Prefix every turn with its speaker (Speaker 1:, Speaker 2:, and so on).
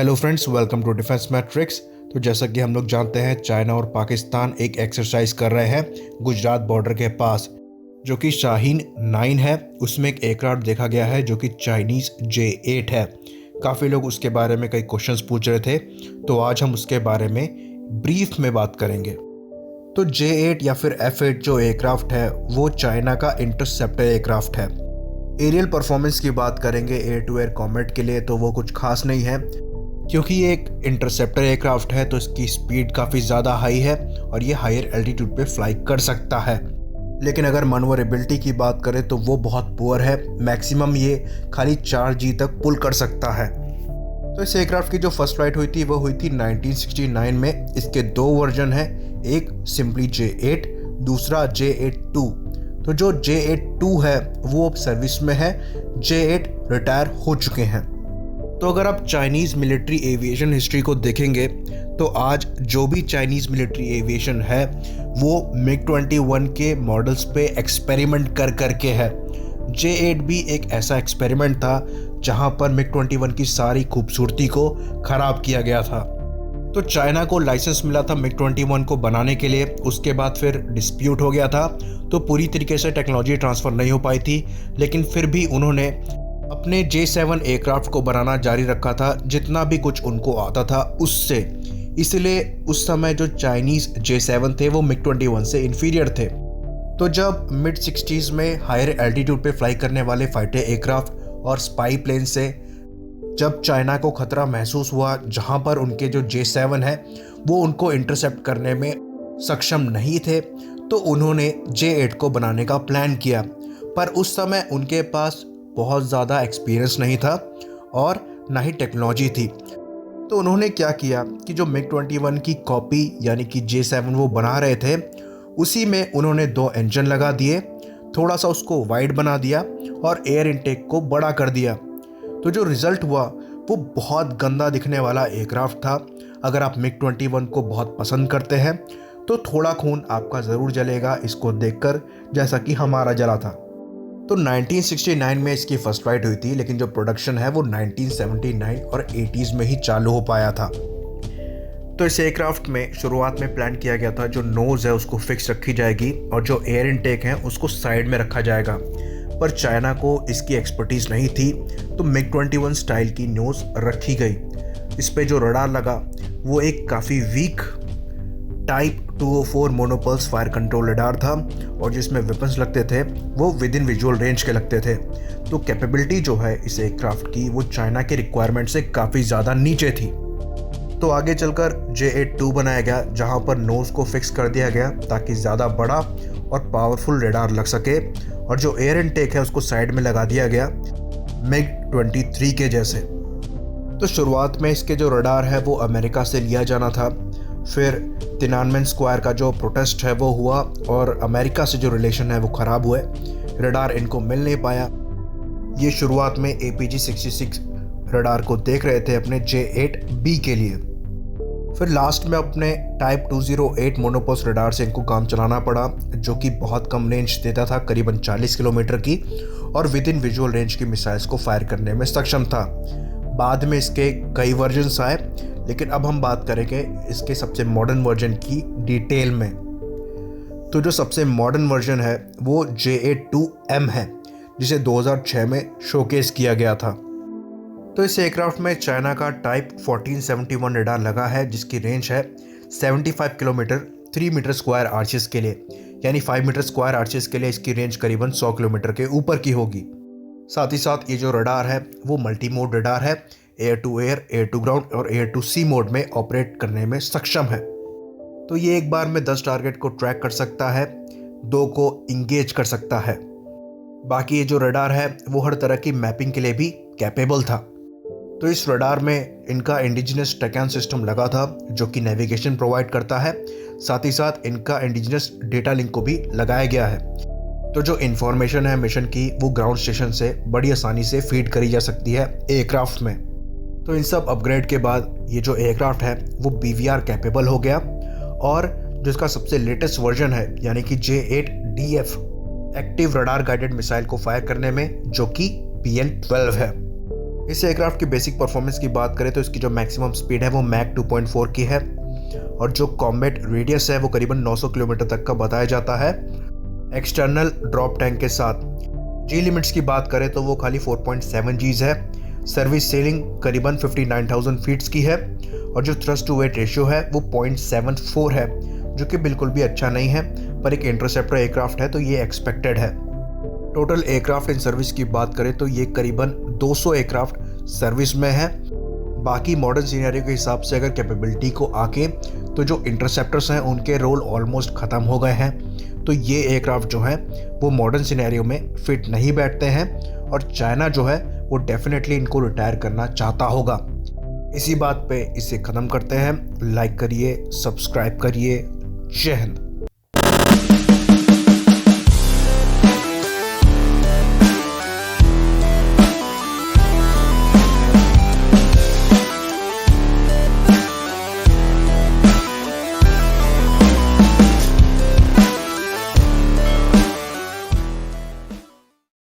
Speaker 1: Hello friends, welcome to defence matrix. तो जैसा कि हम लोग जानते हैं, चाइना और पाकिस्तान एक एक्सरसाइज कर रहे हैं गुजरात बॉर्डर के पास, जो कि शाहीन 9 है। उसमें एक एयरक्राफ्ट देखा गया है जो कि चाइनीज़ J8 है। काफ़ी लोग उसके बारे में कई क्वेश्चंस पूछ रहे थे, तो आज हम उसके बारे में ब्रीफ में बात करेंगे। तो J8 या फिर F8 जो एयरक्राफ्ट है वो चाइना का इंटरसेप्टर एयरक्राफ्ट है। एरियल परफॉर्मेंस की बात करेंगे एयर टू एयर कॉम्बैट के लिए, तो वो कुछ खास नहीं है, क्योंकि ये एक इंटरसेप्टर एयरक्राफ्ट है तो इसकी स्पीड काफ़ी ज़्यादा हाई है और ये हायर एल्टीट्यूड पे फ्लाई कर सकता है। लेकिन अगर मनोवरेबिलिटी की बात करें तो वो बहुत पुअर है। मैक्सिमम ये खाली 4G तक पुल कर सकता है। तो इस एयरक्राफ्ट की जो फर्स्ट फ्लाइट हुई थी वो हुई थी 1969 में। इसके दो वर्जन हैं, एक सिंपली J8, दूसरा J8-2। तो जो J8-2 है वो अब सर्विस में है, J8 रिटायर हो चुके हैं। तो अगर आप चाइनीज़ मिलिट्री एविएशन हिस्ट्री को देखेंगे तो आज जो भी चाइनीज़ मिलिट्री एविएशन है वो MiG-21 के मॉडल्स पे एक्सपेरिमेंट कर करके है। J8 भी एक ऐसा एक्सपेरिमेंट था जहां पर MiG-21 की सारी खूबसूरती को ख़राब किया गया था। तो चाइना को लाइसेंस मिला था MiG-21 को बनाने के लिए, उसके बाद फिर डिस्प्यूट हो गया था, तो पूरी तरीके से टेक्नोलॉजी ट्रांसफ़र नहीं हो पाई थी। लेकिन फिर भी उन्होंने अपने J7 एयरक्राफ्ट को बनाना जारी रखा था, जितना भी कुछ उनको आता था उससे। इसलिए उस समय जो चाइनीज़ J7 थे वो MiG-21 से इन्फीरियर थे। तो जब मिड 60s में हायर एल्टीट्यूड पे फ्लाई करने वाले फाइटर एयरक्राफ्ट और स्पाई प्लेन से जब चाइना को खतरा महसूस हुआ, जहां पर उनके जो J7 है वो उनको इंटरसेप्ट करने में सक्षम नहीं थे, तो उन्होंने J8 को बनाने का प्लान किया। पर उस समय उनके पास बहुत ज़्यादा एक्सपीरियंस नहीं था और ना ही टेक्नोलॉजी थी। तो उन्होंने क्या किया कि जो MiG-21 की कॉपी यानी कि J7 वो बना रहे थे, उसी में उन्होंने 2 इंजन लगा दिए, थोड़ा सा उसको वाइड बना दिया और एयर इनटेक को बड़ा कर दिया। तो जो रिज़ल्ट हुआ वो बहुत गंदा दिखने वाला एयरक्राफ्ट था। अगर आप MiG-21 को बहुत पसंद करते हैं तो थोड़ा खून आपका ज़रूर जलेगा इसको देखकर, जैसा कि हमारा जला था। तो 1969 में इसकी फर्स्ट फ्लाइट हुई थी, लेकिन जो प्रोडक्शन है वो 1979 और 80s में ही चालू हो पाया था। तो इस एयरक्राफ्ट में शुरुआत में प्लान किया गया था जो नोज़ है उसको फिक्स रखी जाएगी और जो एयर इनटेक है उसको साइड में रखा जाएगा। पर चाइना को इसकी एक्सपर्टीज़ नहीं थी, तो MiG-21 स्टाइल की नोज़ रखी गई। इस पे जो रडार लगा वो एक काफ़ी weak type 204 monopulse fire control radar था, और जिसमें वेपन्स लगते थे वो विद इन विजुअल रेंज के लगते थे। तो कैपेबिलिटी जो है इस एयरक्राफ्ट की वो चाइना के रिक्वायरमेंट से काफ़ी ज़्यादा नीचे थी। तो आगे चलकर J8-2 बनाया गया, जहां पर नोज़ को फिक्स कर दिया गया ताकि ज़्यादा बड़ा और पावरफुल रडार लग सके, और जो एयर इनटेक है उसको साइड में लगा दिया गया MiG-23 के जैसे। तो शुरुआत में इसके जो रडार है वो अमेरिका से लिया जाना था, फिर तिनानमेन स्क्वायर का जो प्रोटेस्ट है वो हुआ और अमेरिका से जो रिलेशन है वो ख़राब हुए, रडार इनको मिल नहीं पाया। ये शुरुआत में APG-66 रडार को देख रहे थे अपने J8B के लिए, फिर लास्ट में अपने टाइप 208 मोनोपोस रडार से इनको काम चलाना पड़ा, जो कि बहुत कम रेंज देता था, करीबन 40 किलोमीटर की, और विद इन विजुअल रेंज की मिसाइल्स को फायर करने में सक्षम था। बाद में इसके कई वर्जन्स आए, लेकिन अब हम बात करेंगे इसके सबसे मॉडर्न वर्जन की डिटेल में। तो जो सबसे मॉडर्न वर्जन है वो J8-2M है, जिसे 2006 में शोकेस किया गया था। तो इस एयरक्राफ्ट में चाइना का टाइप 1471 रडार लगा है, जिसकी रेंज है 75 किलोमीटर 3 मीटर स्क्वायर आर्चेस के लिए, यानी 5 मीटर स्क्वायर आर्चेस के लिए इसकी रेंज करीबन 100 किलोमीटर के ऊपर की होगी। साथ ही साथ ये जो रडार है वो मल्टी मोड रडार है, air to air, air to ground और एयर टू सी मोड में ऑपरेट करने में सक्षम है। तो ये एक बार में 10 टारगेट को ट्रैक कर सकता है, 2 को इंगेज कर सकता है। बाकी ये जो रडार है वो हर तरह की मैपिंग के लिए भी कैपेबल था। तो इस रडार में इनका इंडिजिनस टैकन सिस्टम लगा था, जो कि नेविगेशन प्रोवाइड करता है। साथ ही साथ इनका इंडिजिनस डेटा लिंक को भी लगाया गया है। तो जो इन्फॉर्मेशन है मिशन की वो ग्राउंड स्टेशन से बड़ी आसानी से फीड करी जा सकती है एयरक्राफ्ट में। तो इन सब अपग्रेड के बाद ये जो एयरक्राफ्ट है वो BVR कैपेबल हो गया, और जो इसका सबसे लेटेस्ट वर्जन है यानी कि J8DF active radar guided missile को फायर करने में, जो कि PL-12 है। इस एयरक्राफ्ट की बेसिक परफॉर्मेंस की बात करें तो इसकी जो मैक्सिमम स्पीड है वो मैक 2.4 की है और जो कॉम्बैट रेडियस है वो करीबन 900 किलोमीटर तक का बताया जाता है एक्सटर्नल ड्रॉप टैंक के साथ। जी लिमिट्स की बात करें तो वो खाली 4.7 जीज है। सर्विस सेलिंग करीबन 59,000 फीट्स की है और जो थ्रस्ट टू वेट रेशियो है वो 0.74 है, जो कि बिल्कुल भी अच्छा नहीं है, पर एक इंटरसेप्टर एयरक्राफ्ट है तो ये एक्सपेक्टेड है। टोटल एयरक्राफ्ट इन सर्विस की बात करें तो ये करीबन 200 एयरक्राफ्ट सर्विस में है। बाकी मॉडर्न सिनेरियो के हिसाब से अगर कैपेबिलिटी को आके तो जो इंटरसेप्टर्स हैं उनके रोल ऑलमोस्ट ख़त्म हो गए हैं, तो ये एयरक्राफ्ट जो है वो मॉडर्न सिनेरियो में फिट नहीं बैठते हैं और चाइना जो है वो डेफिनेटली इनको रिटायर करना चाहता होगा। इसी बात पे इसे ख़त्म करते हैं। लाइक करिए, सब्सक्राइब करिए। जय हिंद।